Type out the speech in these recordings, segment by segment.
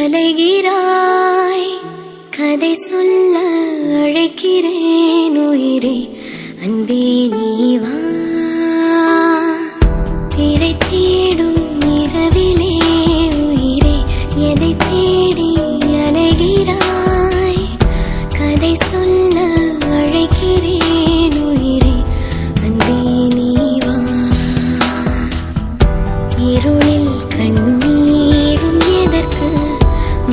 அலைகிறாய். கதை சொல்ல அழைக்கிறேன் உயிரே, அன்பே நீ வா. திரை தேடும் இரவிலே உயிரே, எதை தேடி அலைகிறாய். கதை சொல்ல அழைக்கிறேன் உயிரே, அன்பே நீ வா. இருளில் கண்ணீரும் எதற்கு,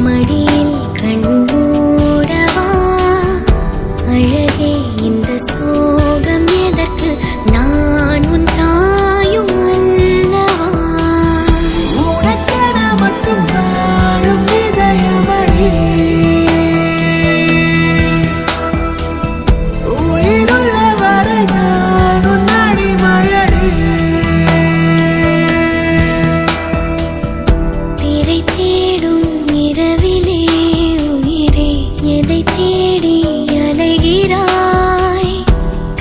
மடியில் கண்மூடவா. அழகே இந்த சோகம் எதற்கு, நான் உன் தாயும் அல்லவா. உனக்கென மட்டும் வாழும் இதயமடி, உயிருள்ள வரை நான் உன் அடிமையடி. திரை தேடும் இரவிலே உயிரே, எதை தேடி அலைகிறாய்.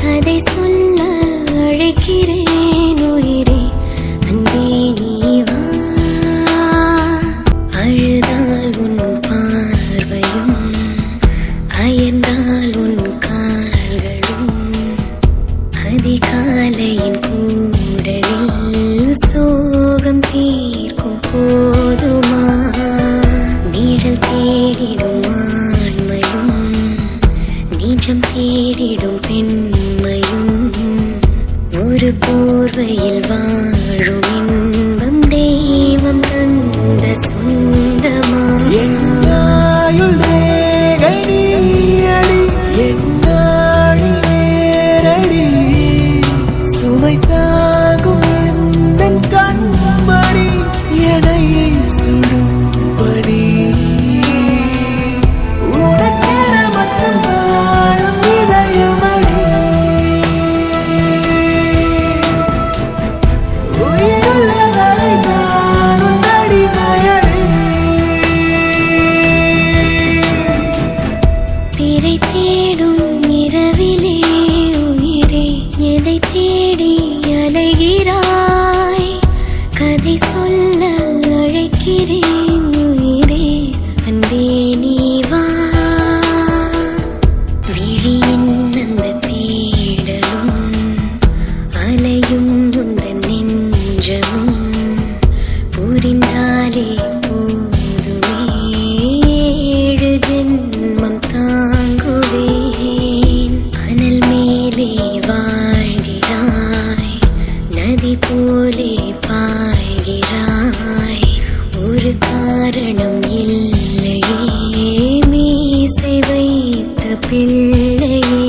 கதை சொல்ல அழைக்கிறேன் உயிரே, அன்பே நீ வா. அழுதால் உன் பார்வையும், அயர்ந்தால் உன் கால்களும், அதிகாலையின் கூடலில் சோகம் தீர்க்கும் போதுமா. நிழல் தேடிடும் ஆண்மையும், நிஜம் தேடிடும் பெண்மையும், ஒரு போர்வையில் வாழும் இன்பம் தெய்வம் தந்த சொந்தமா. என்னாயுள் ரேகை நீயடி, என்னாழி நேரடி, சுமை தாங்கும் எந்தன் கண்மணி, என்னை சுடும்படி. உனக்கென மட்டும் வாழும் இதயமடி, உயிருள்ள வரை நான் உன் அடிமையடி. திரை தேடும் இரவிலே உயிரே, எதை தேடி அலைகிறாய். கதை சொல்ல அழைக்கிறேன் உயிரே, அன்பே நீ வா. விழியின் அந்த தேடலும், அலையும் உந்தன் நெஞ்சமும், புரிந்தாலே போதுமே, 7 ஜென்மம் தாங்குவேன். அனல் மேலே வாழ்கிறாய், நதி போலே பாய்கிறாய். ஒரு காரணம் இல்லையே, மீசை வைத்த பிள்ளையே.